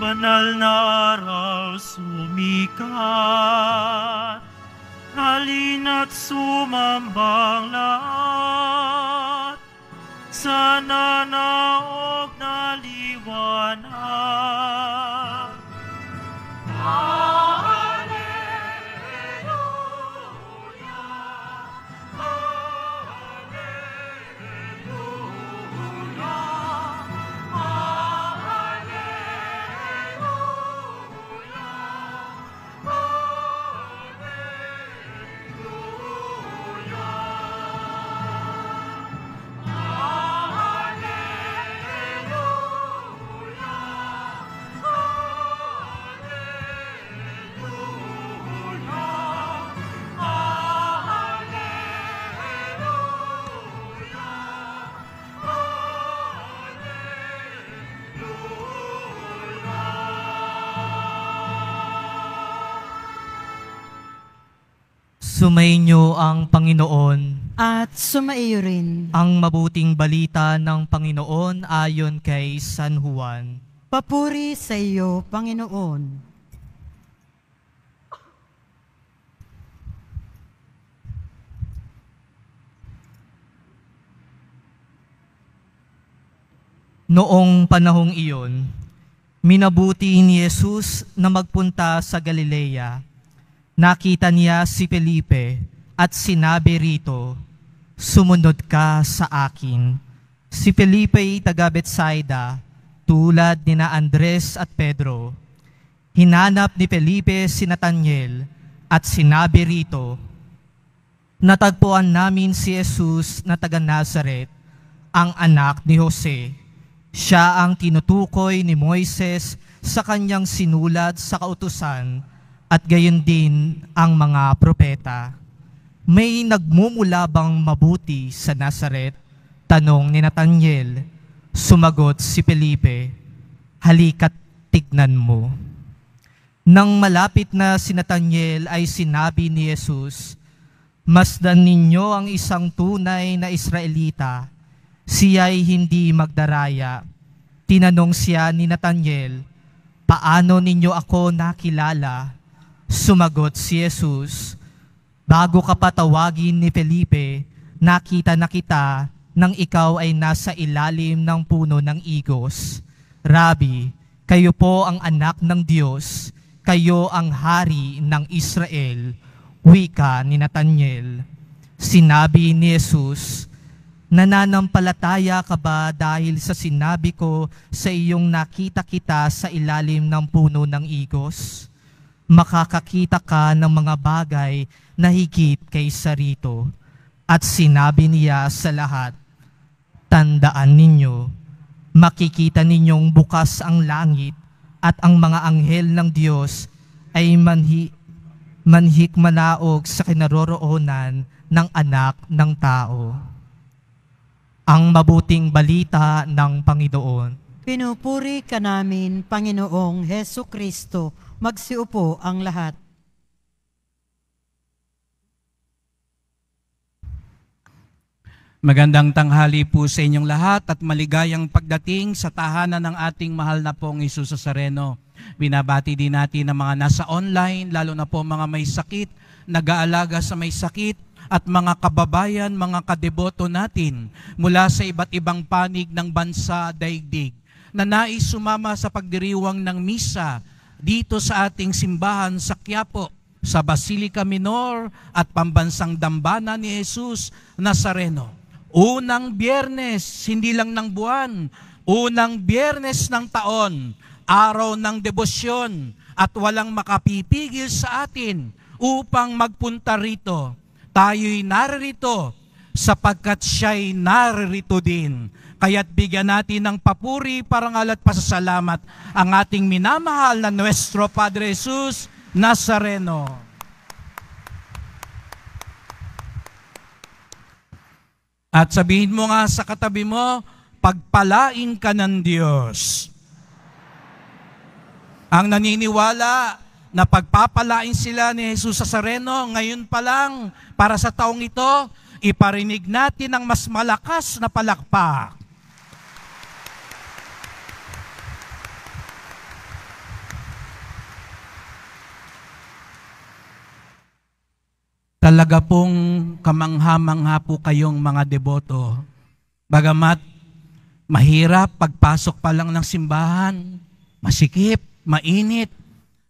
banal na araw sumikat, halina't sumambang lahat sa nanaog na liwanag. Sumainyo ang Panginoon. At sumaiyo rin. Ang mabuting balita ng Panginoon ayon kay San Juan. Papuri sa iyo, Panginoon. Noong panahong iyon, minabuti ni Jesus na magpunta sa Galilea. Nakita niya si Felipe at sinabi rito, "Sumunod ka sa akin." Si Felipe ay taga Betsaida, tulad ni Andres at Pedro. Hinanap ni Felipe si Nathanael at sinabi rito, "Natagpuan namin si Jesus na taga Nazaret, ang anak ni Jose. Siya ang tinutukoy ni Moises sa kanyang sinulat sa kautusan, at gayon din ang mga propeta." May nagmumula bang mabuti sa Nazaret? Tanong ni Nathanael. Sumagot si Felipe, "Halika't tignan mo." Nang malapit na si Nathanael ay sinabi ni Jesus, "Masdan ninyo ang isang tunay na Israelita. Siya'y hindi magdaraya." Tinanong siya ni Nathanael, "Paano ninyo ako nakilala?" Sumagot si Jesus, "Bago ka patawagin ni Felipe, nakita na kita nang ikaw ay nasa ilalim ng puno ng igos. Rabi, kayo po ang anak ng Diyos, kayo ang hari ng Israel." Wika ni Nathanael. Sinabi ni Jesus, "Nananampalataya ka ba dahil sa sinabi ko sa iyong nakita kita sa ilalim ng puno ng igos? Makakakita ka ng mga bagay na higit kaysa rito." At sinabi niya sa lahat, "Tandaan ninyo, makikita ninyong bukas ang langit at ang mga anghel ng Diyos ay manhikmanaog sa kinaroroonan ng anak ng tao." Ang mabuting balita ng Panginoon. Pinupuri ka namin, Panginoong Hesu Kristo. Magsiupo ang lahat. Magandang tanghali po sa inyong lahat at maligayang pagdating sa tahanan ng ating mahal na pong Hesus Nazareno. Binabati din natin ang mga nasa online, lalo na po mga may sakit, nag-aalaga sa may sakit, at mga kababayan, mga kadeboto natin mula sa iba't ibang panig ng bansa daigdig na nais sumama sa pagdiriwang ng misa dito sa ating simbahan sa Quiapo, sa Basilica Minor at Pambansang Dambana ni Hesus Nazareno. Unang Biyernes, hindi lang ng buwan, unang Biyernes ng taon, araw ng debosyon, at walang makapipigil sa atin upang magpunta rito. Tayo'y naririto sapagkat siya'y naririto din. Kaya't bigyan natin ng papuri, parangal at pasasalamat ang ating minamahal na Nuestro Padre Hesus Nazareno. At sabihin mo nga sa katabi mo, pagpalain ka ng Diyos. Ang naniniwala na pagpapalain sila ni Hesus Nazareno ngayon pa lang para sa taong ito, iparinig natin ang mas malakas na palakpak. Talaga pong kamangha-mangha po kayong mga deboto. Bagamat mahirap pagpasok pa lang ng simbahan, masikip, mainit,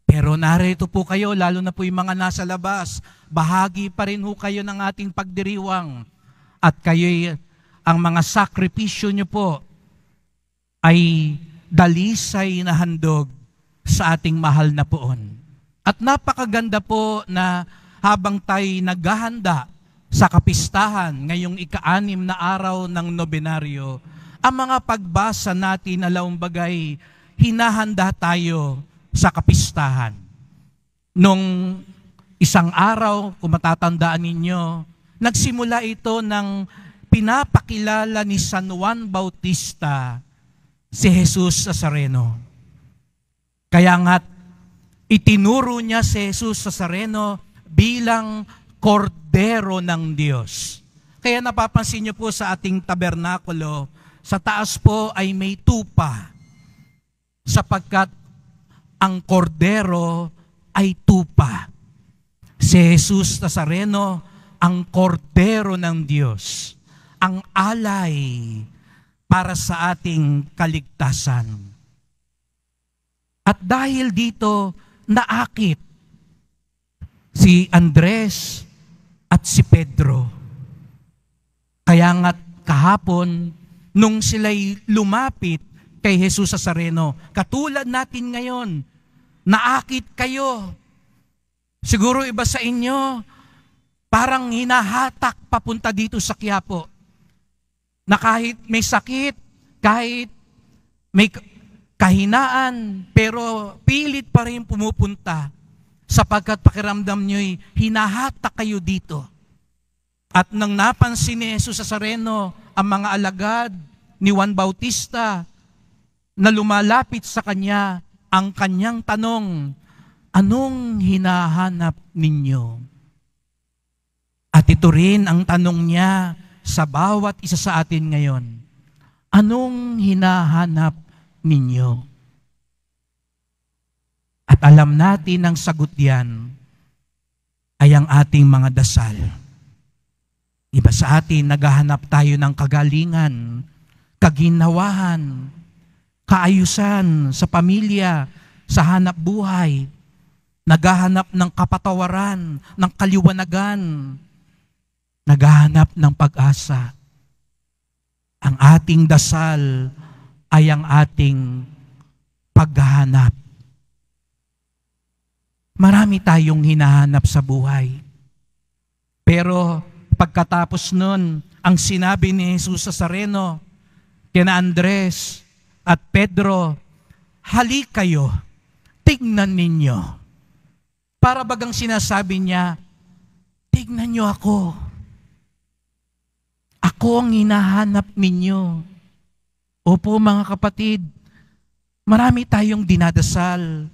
pero narito po kayo, lalo na po yung mga nasa labas, bahagi pa rin ho kayo ng ating pagdiriwang. At kayo'y, ang mga sakripisyo nyo po ay dalisay na handog sa ating mahal na poon. At napakaganda po na habang tayo naghahanda sa kapistahan ngayong ika-6 na araw ng nobenaryo, ang mga pagbasa natin alawang bagay, hinahanda tayo sa kapistahan. Nung isang araw, kung matatandaan ninyo, nagsimula ito ng pinapakilala ni San Juan Bautista si Jesus Nazareno. Kaya nga't itinuro niya si Jesus Nazareno bilang kordero ng Diyos. Kaya napapansin niyo po sa ating tabernakulo, sa taas po ay may tupa, sapagkat ang kordero ay tupa. Si Jesus Nazareno, ang kordero ng Diyos, ang alay para sa ating kaligtasan. At dahil dito, naakit si Andres at si Pedro. Kaya nga't kahapon, nung sila'y lumapit kay Jesus Nazareno, katulad natin ngayon, naakit kayo. Siguro iba sa inyo, parang hinahatak papunta dito sa Quiapo. Na kahit may sakit, kahit may kahinaan, pero pilit pa rin pumupunta sapagkat pakiramdam nyo'y hinahatak kayo dito. At nang napansin ni Jesus Nazareno ang mga alagad ni Juan Bautista na lumalapit sa kanya, ang kanyang tanong, anong hinahanap ninyo? At ito rin ang tanong niya sa bawat isa sa atin ngayon. Anong hinahanap ninyo? At alam natin ang sagot diyan ay ang ating mga dasal. Iba sa atin, naghahanap tayo ng kagalingan, kaginhawahan, kaayusan sa pamilya, sa hanap buhay. Naghahanap ng kapatawaran, ng kaliwanagan. Naghahanap ng pag-asa. Ang ating dasal ay ang ating paghahanap. Marami tayong hinahanap sa buhay. Pero pagkatapos nun, ang sinabi ni Jesus Nazareno kina Andres at Pedro, halik kayo, tignan ninyo. Para bagang sinasabi niya, tignan niyo ako. Ako ang hinahanap ninyo. Opo mga kapatid, marami tayong dinadasal,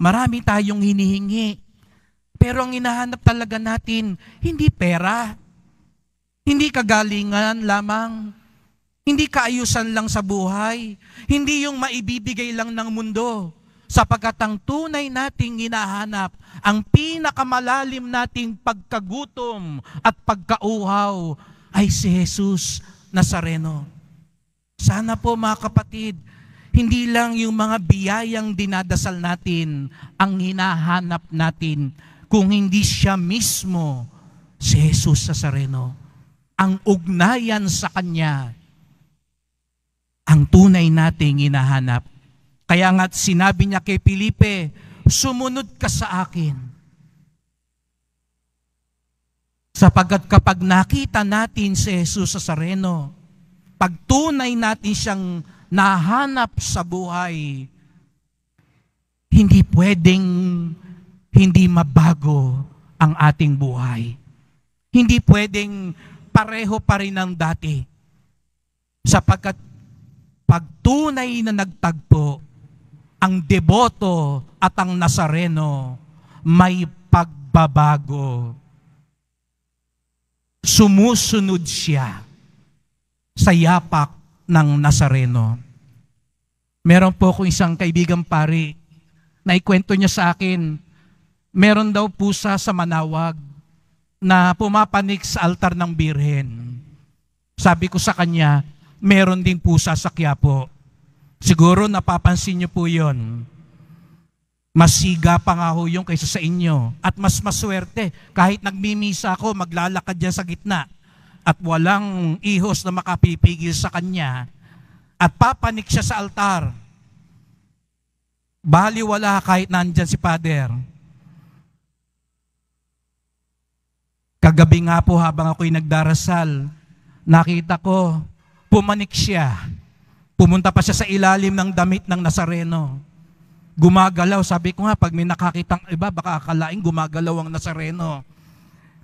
marami tayong hinihingi, pero ang hinahanap talaga natin, hindi pera, hindi kagalingan lamang, hindi kaayusan lang sa buhay, hindi yung maibibigay lang ng mundo, sapagkat ang tunay nating hinahanap, ang pinakamalalim nating pagkagutom at pagkauhaw ay si Jesus Nazareno. Sana po mga kapatid, hindi lang yung mga biyayang dinadasal natin ang hinahanap natin, kung hindi siya mismo, si Jesus Nazareno. Ang ugnayan sa Kanya, ang tunay nating hinahanap. Kaya nga't sinabi niya kay Felipe, sumunod ka sa akin. Sapagkat kapag nakita natin si Jesus Nazareno, pag tunay natin siyang nahanap sa buhay, hindi pwedeng hindi mabago ang ating buhay. Hindi pwedeng pareho pa rin ang dati. Sapagkat pag tunay na nagtagpo, ang deboto at ang Nazareno, may pagbabago. Sumusunod siya sa yapak ng Nazareno. Meron po akong isang kaibigang pari na ikwento niya sa akin, meron daw pusa sa Manawag na pumapanik sa altar ng birhen. Sabi ko sa kanya, meron ding pusa sa Quiapo. Siguro napapansin niyo po yon. Masiga pa nga ho yung kaysa sa inyo. At mas maswerte, kahit nagmimisa ako, maglalakad dyan sa gitna at walang ihos na makapipigil sa kanya at papanik siya sa altar. Baliwala kahit nandyan si Father. Kagabi nga po habang ako'y nagdarasal, nakita ko, pumanik siya. Pumunta pa siya sa ilalim ng damit ng Nazareno. Gumagalaw. Sabi ko nga, pag may nakakitang iba, baka akalain gumagalaw ang Nazareno.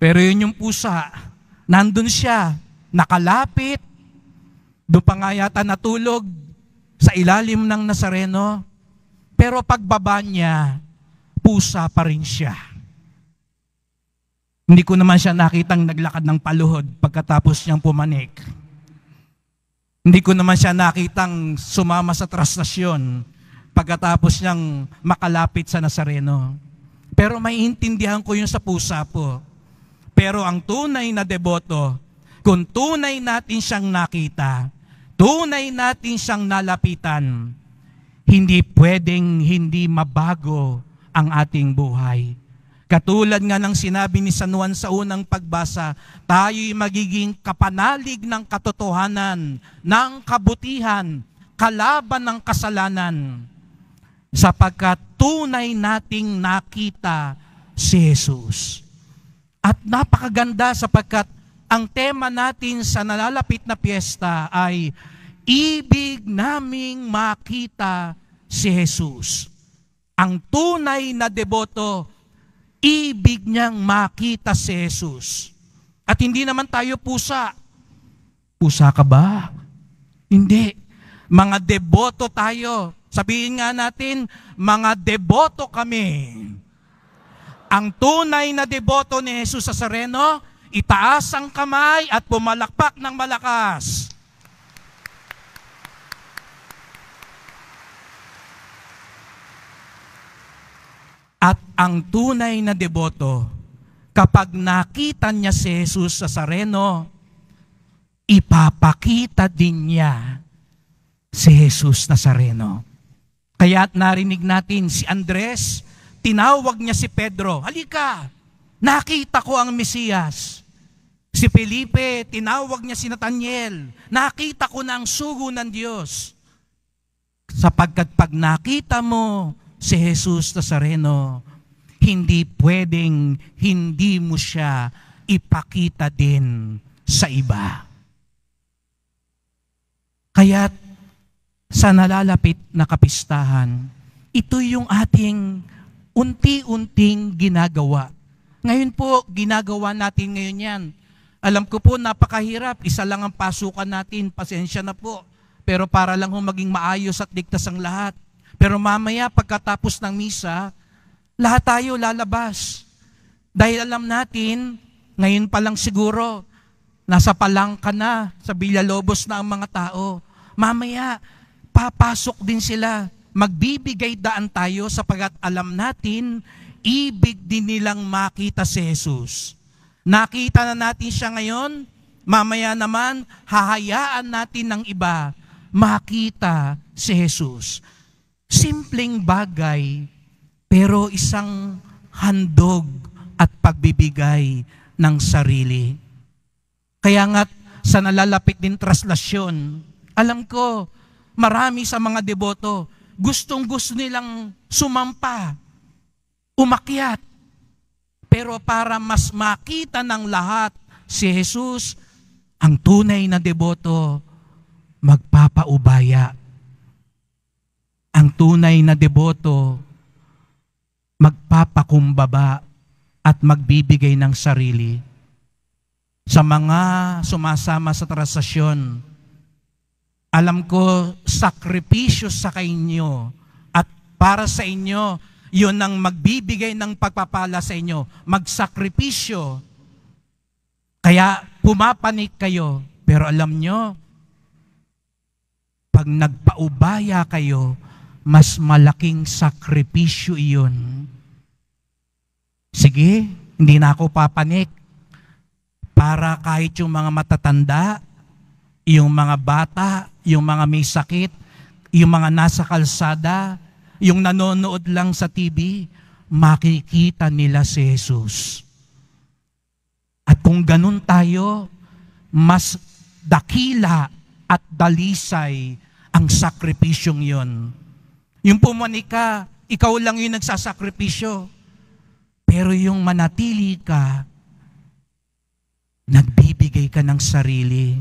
Pero yun yung pusa. Nandun siya, nakalapit. Doon pa nga yata natulog sa ilalim ng Nazareno. Pero pagbaba niya, pusa pa rin siya. Hindi ko naman siya nakitang naglakad ng paluhod pagkatapos niyang pumanik. Hindi ko naman siya nakitang sumama sa trastasyon pagkatapos niyang makalapit sa Nazareno. Pero may intindihan ko yun sa pusa po. Pero ang tunay na deboto, kung tunay natin siyang nakita, tunay natin siyang nalapitan, hindi pwedeng hindi mabago ang ating buhay. Katulad nga ng sinabi ni San Juan sa unang pagbasa, tayo'y magiging kapanalig ng katotohanan, ng kabutihan, kalaban ng kasalanan, sapagkat tunay nating nakita si Jesus. At napakaganda sapagkat ang tema natin sa nalalapit na piyesta ay ibig naming makita si Jesus. Ang tunay na deboto, ibig niyang makita si Jesus. At hindi naman tayo pusa. Pusa ka ba? Hindi. Mga deboto tayo. Sabihin nga natin, mga deboto kami. Ang tunay na deboto ni Jesus Nazareno, itaas ang kamay at pumalakpak ng malakas. At ang tunay na deboto, kapag nakita niya si Jesus Nazareno, ipapakita din niya si Jesus Nazareno. Kaya't narinig natin si Andres, tinawag niya si Pedro, halika, nakita ko ang Mesiyas. Si Felipe, tinawag niya si Nathaniel, nakita ko na ang sugo ng Diyos. Sapagkat pag nakita mo si Jesus Nazareno, hindi pwedeng hindi mo siya ipakita din sa iba. Kaya't sa nalalapit na kapistahan, ito yung ating unti-unting ginagawa. Ngayon po, ginagawa natin ngayon yan. Alam ko po, napakahirap. Isa lang ang pasukan natin. Pasensya na po. Pero para lang maging maayos at ligtas ang lahat. Pero mamaya, pagkatapos ng misa, lahat tayo lalabas. Dahil alam natin, ngayon pa lang siguro, nasa palangka na, sa Villalobos na ang mga tao. Mamaya, papasok din sila. Magbibigay daan tayo sapagkat alam natin, ibig din nilang makita si Jesus. Nakita na natin siya ngayon, mamaya naman, hahayaan natin ng iba makita si Jesus. Simpleng bagay, pero isang handog at pagbibigay ng sarili. Kaya nga sa nalalapit din traslasyon, alam ko, marami sa mga deboto, gustong-gusto nilang sumampa, umakyat. Pero para mas makita ng lahat si Jesus, ang tunay na deboto, magpapaubaya. Ang tunay na deboto, magpapakumbaba at magbibigay ng sarili. Sa mga sumasama sa traslasyon, alam ko, sakripisyo sa inyo at para sa inyo, yun ang magbibigay ng pagpapala sa inyo. Magsakripisyo. Kaya pumapanik kayo. Pero alam nyo, pag nagpaubaya kayo, mas malaking sakripisyo iyon. Sige, hindi na ako papanik. para kahit yung mga matatanda, yung mga bata, yung mga may sakit, yung mga nasa kalsada, yung nanonood lang sa TV, makikita nila si Jesus. At kung ganun tayo, mas dakila at dalisay ang sakripisyong yon. Yung pumani ka, ikaw lang yung nagsasakripisyo. Pero yung manatili ka, nagbibigay ka ng sarili.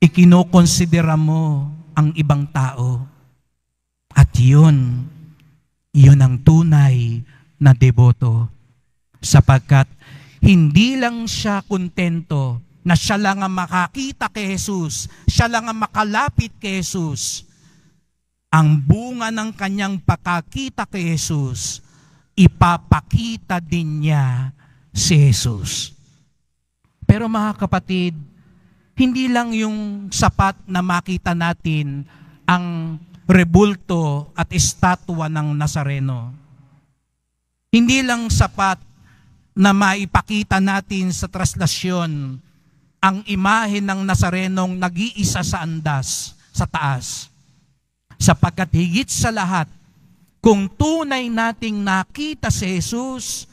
Ikinokonsidera mo ang ibang tao. At yun ang tunay na deboto. Sapagkat hindi lang siya kontento na siya lang ang makakita kay Jesus, siya lang ang makalapit kay Jesus. Ang bunga ng kanyang pakakita kay Jesus, ipapakita din niya si Jesus. Pero mga kapatid, hindi lang yung sapat na makita natin ang rebulto at estatwa ng Nazareno. Hindi lang sapat na maipakita natin sa traslasyon ang imahe ng Nazarenong nag-iisa sa andas, sa taas. Sapagkat higit sa lahat, kung tunay nating nakita si Jesus,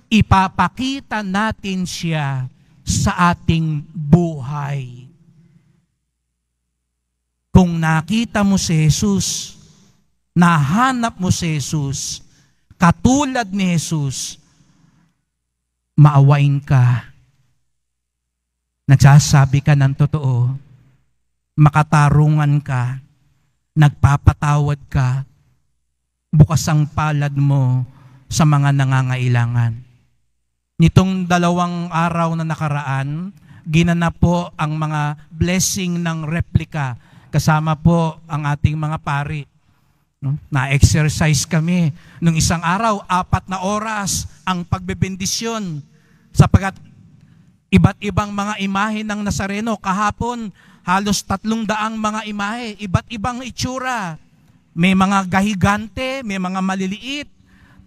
ipapakita natin siya sa ating buhay. Kung nakita mo si Jesus, nahanap mo si Jesus, katulad ni Jesus, maawain ka. Nagsasabi ka ng totoo, makatarungan ka, nagpapatawad ka, bukas ang palad mo sa mga nangangailangan. Nitong 2 araw na nakaraan, ginanap po ang mga blessing ng replika, kasama po ang ating mga pari. Na-exercise kami. Nung isang araw, 4 na oras ang pagbebendisyon. Sapagat iba't ibang mga imahe ng Nazareno. Kahapon, halos 300 mga imahe. Iba't ibang itsura. May mga gahigante, may mga maliliit,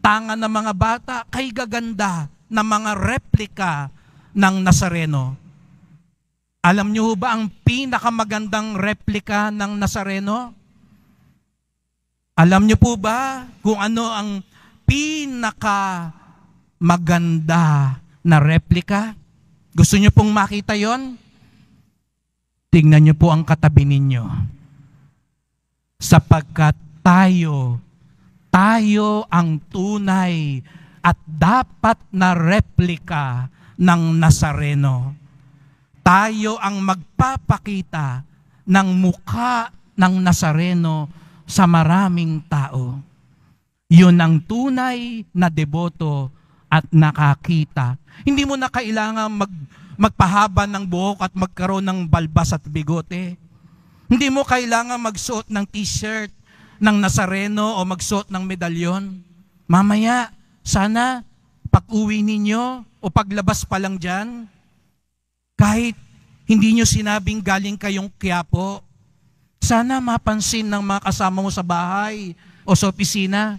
tangan ng mga bata, kay gaganda na mga replika ng Nazareno. Alam niyo ba ang pinakamagandang replika ng Nazareno? Alam niyo po ba kung ano ang pinakamaganda na replika? Gusto niyo pong makita yon? Tingnan niyo po ang katabi ninyo. Sapagkat tayo ang tunay at dapat na replika ng Nazareno. Tayo ang magpapakita ng mukha ng Nazareno sa maraming tao. Yun ang tunay na deboto at nakakita. Hindi mo na kailangan magpahaba ng buhok at magkaroon ng balbas at bigote. Hindi mo kailangan magsuot ng t-shirt ng Nazareno o magsuot ng medalyon. Mamaya, sana pag-uwi ninyo o paglabas pa lang dyan, kahit hindi nyo sinabing galing kayong Quiapo, sana mapansin ng mga kasama mo sa bahay o sa opisina,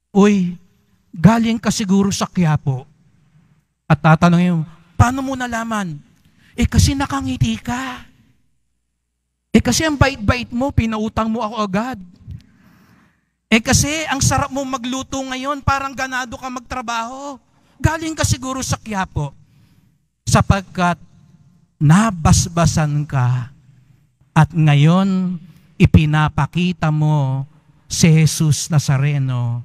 uy, galing ka siguro sa Quiapo. At tatanungin mo, paano mo nalaman? Kasi nakangiti ka. Kasi ang bait-bait mo, pinautang mo ako agad. Kasi ang sarap mo magluto ngayon, parang ganado ka magtrabaho. Galing ka siguro sa Quiapo. Sapagkat nabasbasan ka at ngayon ipinapakita mo si Jesus Nazareno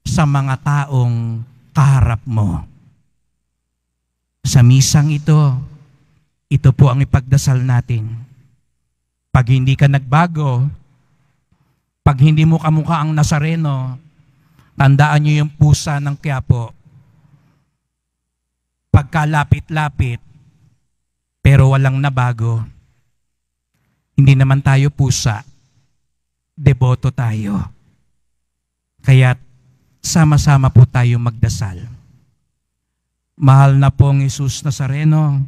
sa mga taong kaharap mo. Sa misang ito po ang ipagdasal natin. Pag hindi ka nagbago, pag hindi mo kamukha ang Nazareno, tandaan niyo yung pusa ng Quiapo. Pagkalapit-lapit, pero walang nabago. Hindi naman tayo pusa, deboto tayo. Kaya sama-sama po tayo magdasal. Mahal na pong Jesus Nazareno,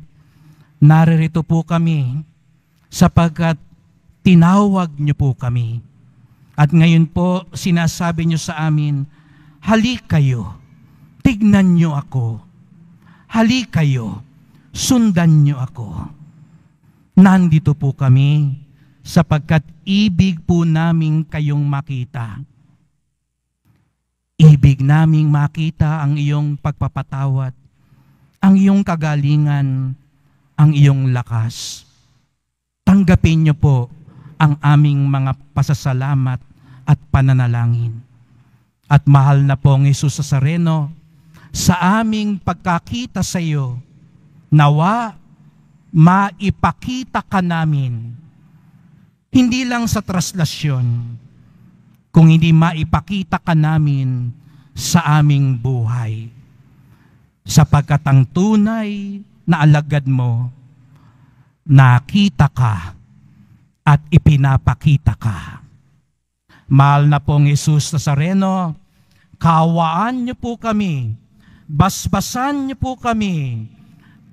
naririto po kami sapagkat tinawag niyo po kami. At ngayon po, sinasabi niyo sa amin, halik kayo, tignan niyo ako. hali kayo, sundan niyo ako. Nandito po kami sapagkat ibig po naming kayong makita. Ibig naming makita ang iyong pagpapatawad, ang iyong kagalingan, ang iyong lakas. Tanggapin niyo po ang aming mga pasasalamat at pananalangin. At mahal na pong Jesus Nazareno, sa aming pagkakita sa iyo, nawa maipakita ka namin, hindi lang sa traslasyon, kung hindi maipakita ka namin sa aming buhay. Sapagkat ang tunay na alagad mo, nakita ka at ipinapakita ka. Mahal na pong Jesus Nazareno, kawaan niyo po kami, basbasan niyo po kami.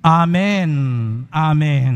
Amen. Amen.